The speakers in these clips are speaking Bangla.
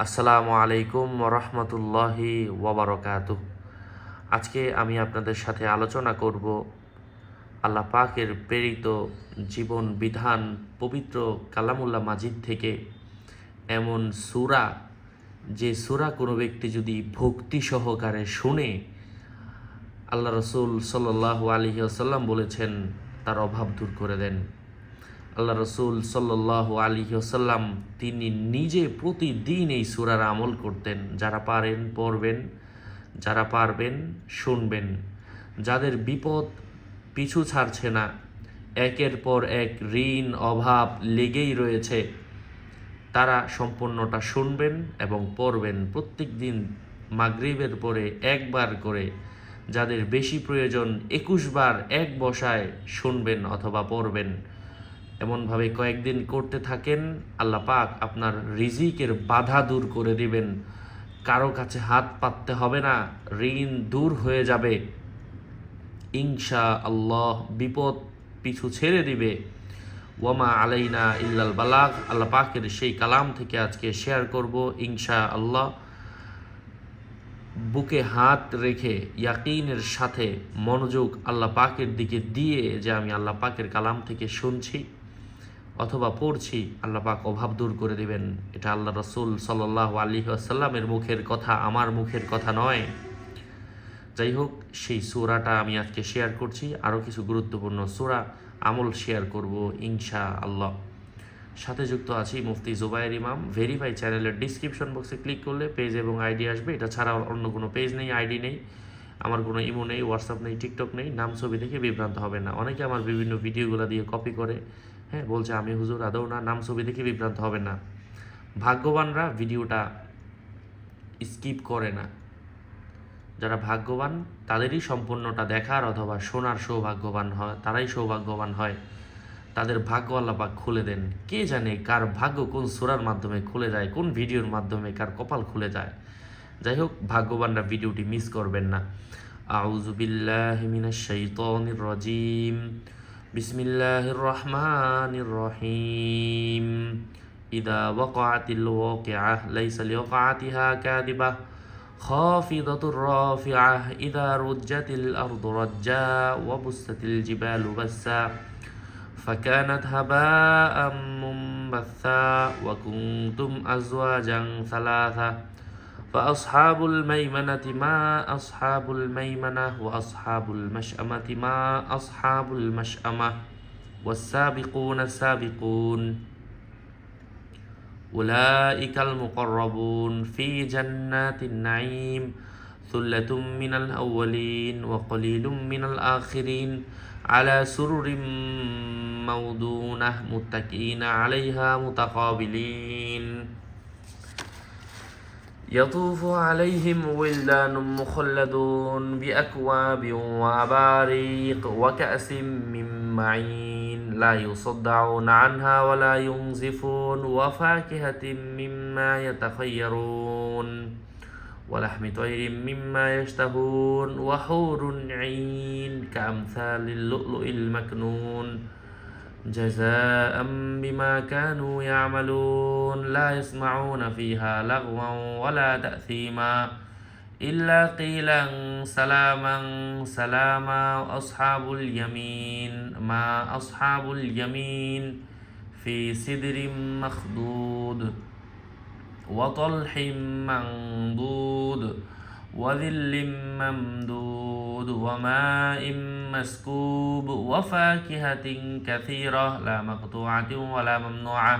আসসালামু আলাইকুম রহমতুল্লাহি ওয়াবারাকাতুহ। আজকে আমি আপনাদের সাথে আলোচনা করব আল্লাহ পাকের প্রেরিত জীবন বিধান পবিত্র কালামুল্লাহ মাজিদ থেকে এমন সূরা, যে সূরা কোনো ব্যক্তি যদি ভক্তি সহকারে শুনে, আল্লাহ রসুল সাল্লাল্লাহু আলাইহি ওয়াসাল্লাম বলেছেন তার অভাব দূর করে দেন। আল্লাহ রসুল সাল্লাল্লাহু আলাইহি ওয়াসাল্লাম তিনি নিজে প্রতিদিন এই সূরার আমল করতেন। যারা পারেন পড়বেন, যারা পারবেন শুনবেন। যাদের বিপদ পিছু ছাড়ছে না, একের পর এক ঋণ অভাব লেগেই রয়েছে, তারা সম্পূর্ণটা শুনবেন এবং পড়বেন প্রত্যেক দিন মাগরিবের পরে একবার করে। যাদের বেশি প্রয়োজন 21 বার এক বসায় শুনবেন অথবা পড়বেন। এমনভাবে কয়েকদিন করতে থাকেন, আল্লাহ পাক আপনার রিজিকের বাধা দূর করে দিবেন। কারো কাছে হাত পাততে হবে না, ঋণ দূর হয়ে যাবে ইনশা আল্লাহ। বিপদ পিছু ছেড়ে দিবে। ওয়ামা আলাইনা ইল্লাল বালাগ। আল্লাহ পাকের সেই কালাম থেকে আজকে শেয়ার করব ইনশা আল্লাহ। বুকে হাত রেখে ইয়াকিনের সাথে মনোযোগ আল্লাহ পাকের দিকে দিয়ে যে আমি আল্লাহ পাকের কালাম থেকে শুনছি অথবা পড়ছি, আল্লাহ পাক অভাব দূর করে দিবেন। এটা আল্লাহ রসুল সাল্লাল্লাহু আলাইহি ওয়াসাল্লামের মুখের কথা, আমার মুখের কথা নয়। যাই হোক, সেই সূরাটা আমি আজকে শেয়ার করছি। আরও কিছু গুরুত্বপূর্ণ সূরা আমল শেয়ার করব ইনশা আল্লাহ। সাথে যুক্ত আছি মুফতি জুবায়ের ইমাম। ভেরিফাই চ্যানেলের ডিসক্রিপশন বক্সে ক্লিক করলে পেজ এবং আইডি আসবে। এটা ছাড়া অন্য কোনো পেজ নেই, আইডি নেই, আমার কোনো ইমো নেই, হোয়াটসঅ্যাপ নেই, টিকটক নেই। নাম ছবি দেখে বিভ্রান্ত হবে না। অনেকে আমার বিভিন্ন ভিডিওগুলো দিয়ে কপি করে বলছে আমি হুজুর, আদৌ না। নাম ছবি দেখে বিভ্রান্ত হবে না। ভাগ্যবানরা ভিডিওটা স্কিপ করে না। যারা ভাগ্যবান তাদেরই সম্পূর্ণটা দেখার অথবা শোনার সৌভাগ্যবান হয়, তারাই সৌভাগ্যবান হয়। তাদের ভাগ্য আল্লাহ পাক খুলে দেন। কে জানে কার ভাগ্য কোন সূরার মাধ্যমে খুলে যায়, কোন ভিডিওর মাধ্যমে কার কপাল খুলে যায়। যাই হোক, ভাগ্যবানরা ভিডিওটি মিস করবেন না। আউযু বিল্লাহি মিনাশ শাইতানির রাজিম। বিসমিল্লাহির রহমানির রহিম। ইযা ওয়াকাআতিল ওয়াকিআহ লাইসা লিওয়াকাআতিহা কাযিবাহ খাফিদাতুর রাফিআহ ইযা রুজ্জাতিল আরদু রাজ্জা ওয়া বুসসাতিল জিবালু বাসসা فكانت هباء منبثا وكنتم أزواجا ثلاثة فأصحاب الميمنة ما أصحاب الميمنة وأصحاب المشأمة ما أصحاب المشأمة والسابقون السابقون أولئك المقربون في جنات النعيم ثلة من الأولين وقليل من الآخرين على سرر موضونة متكئين عليها متقابلين يطوف عليهم ولدان مخلدون بأكواب وأباريق وكأس من معين لا يصدعون عنها ولا ينزفون وفاكهة مما يتخيرون ولحم طير مما يشتهون وحور عين كأمثال اللؤلؤ المكنون جزاء بما كانوا يعملون لا يسمعون فيها لغوا ولا تأثيما إلا قيلا سلاما سلاما أصحاب اليمين ما أصحاب اليمين في سدر مخضود وطلح منضود وذل ممدود وماء مسكوب وفاكهة كثيرة لا مقطوعة ولا ممنوعة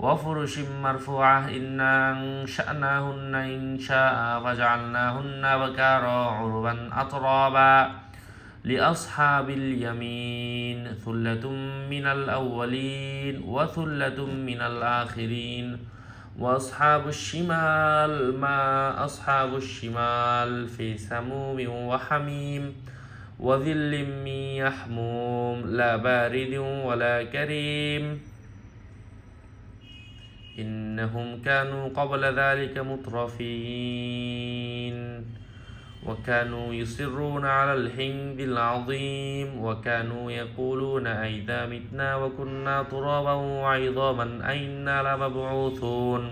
وفرش مرفوعة إنا أنشأناهن إنشاء فجعلناهن بكارا عربا أترابا لأصحاب اليمين ثلة من الأولين وثلة من الآخرين وأصحاب الشمال ما أصحاب الشمال في سموم وحميم وظل من يحموم لا بارد ولا كريم إنهم كانوا قبل ذلك مترفين وكانوا يصرون على الحنث العظيم وكانوا يقولون أئذا متنا وكنا ترابا وعظاما أئنا لمبعوثون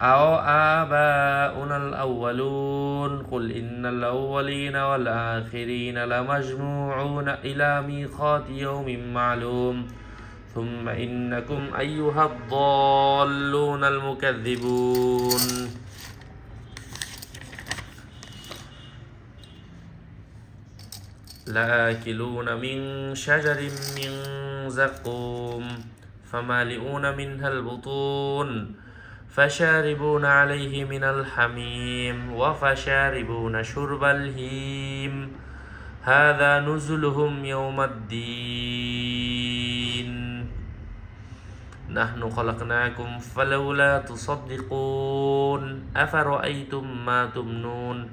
أو آباؤنا الأولون قل إن الأولين والآخرين لمجموعون إلى ميقات يوم معلوم ثم إنكم أيها الضالون المكذبون لآكلون من شجر من زقوم فمالئون منها البطون فشاربون عليه من الحميم وفشاربون شرب الهيم هذا نزلهم يوم الدين نحن خلقناكم فلولا تصدقون أفرأيتم ما تمنون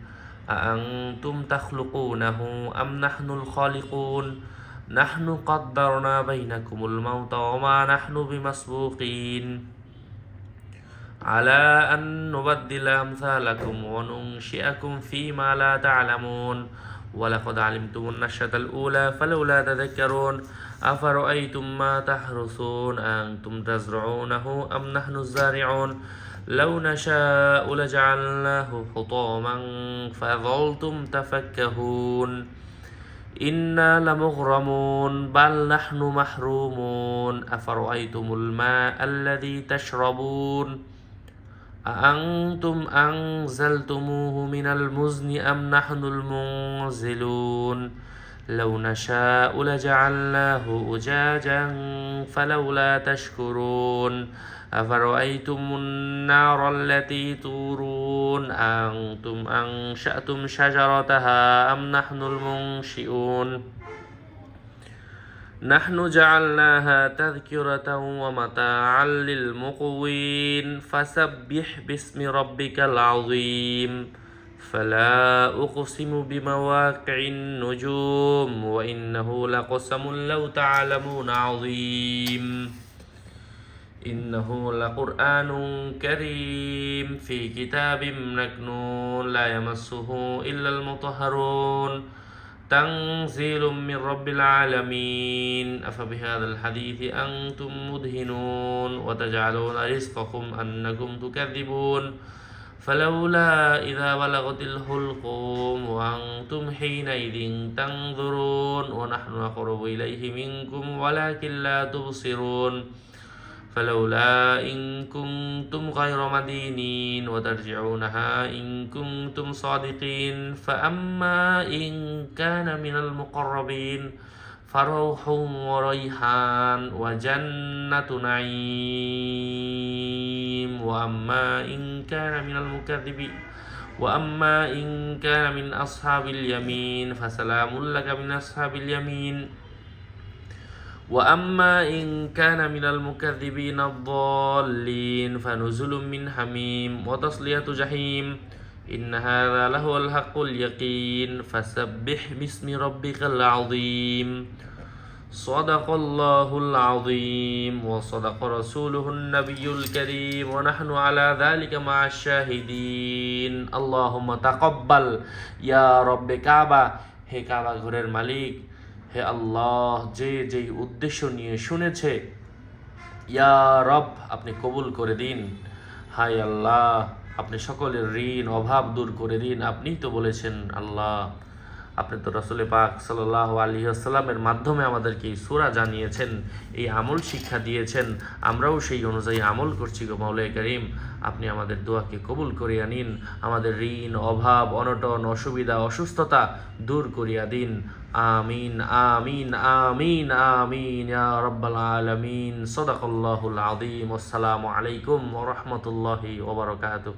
أأنتم تخلقونه أم نحن الخالقون نحن قدرنا بينكم الموت وما نحن بمسبوقين على أن نبدل أمثالكم وننشئكم فيما لا تعلمون ولقد علمتم النشأة الأولى فلولا تذكرون أفرأيتم ما تحرثون أنتم تزرعونه أم نحن الزارعون لو نشاء لجعلناه حطاما فظلتم تفكهون إنا لمغرمون بل نحن محرومون أفرأيتم الماء الذي تشربون أأنتم أنزلتموه من المزن أم نحن المنزلون لو نشاء لجعلناه أجاجا فلولا تشكرون أفرأيتم النار التي تورون أنتم أنشأتم شجرتها أم نحن المنشئون نحن جعلناها تذكرة ومتاعا للمقوين فسبح باسم ربك العظيم فلا أقسم بمواقع النجوم وإنه لقسم لو تعلمون عظيم إنه لقرآن كريم في كتاب مكنون لا يمسه إلا المطهرون تنزيل من رب العالمين أفبهذا الحديث أنتم مدهنون وتجعلون رزقكم أنكم تكذبون فلولا إذا بلغت الحلقوم وأنتم حينئذ تنظرون ونحن أقرب إليه منكم ولكن لا تبصرون فلولا إن كنتم غير مدينين وترجعونها إن كنتم صادقين فأما إن كان من المقربين فروح وريحان وجنة نعيم وأما إن كان من أصحاب اليمين فسلام لك من أصحاب اليمين وأما إن كان من المكذبين الضالين فنزل من حميم وتصلية جحيم إن هذا لهو الحق اليقين فسبح باسم ربك العظيم صدق الله العظيم وصدق رسوله النبي الكريم ونحن على ذلك مع الشاهدين اللهم تقبل يا رب কাবা হে কাবা ঘরের মালিক হে আল্লাহ যেই উদ্দেশ্য নিয়ে শুনেছে ইয়া রব আপনি কবুল করে দিন হায় আল্লাহ আপনি সকলের ঋণ অভাব দূর করে দিন আপনিই তো বলেছেন আল্লাহ আপনি তো রাসূল পাক সাল্লাল্লাহু আলাইহি ওয়াসাল্লামের মাধ্যমে আমাদেরকে এই সূরা জানিয়েছেন এই আমল শিক্ষা দিয়েছেন আমরাও সেই অনুযায়ী আমল করছি গো মাওলায়ে কারীম আপনি আমাদের দোয়াকে কবুল করিয়া নিন আমাদের ঋণ অভাব অনটন অসুবিধা অসুস্থতা দূর করিয়া দিন আমিন আমিন আমিন আমিন ইয়া রাব্বাল আলামিন সাদাকাল্লাহুল আযীম আসসালামু আলাইকুম ওয়া রাহমাতুল্লাহি ওয়া বারাকাতুহু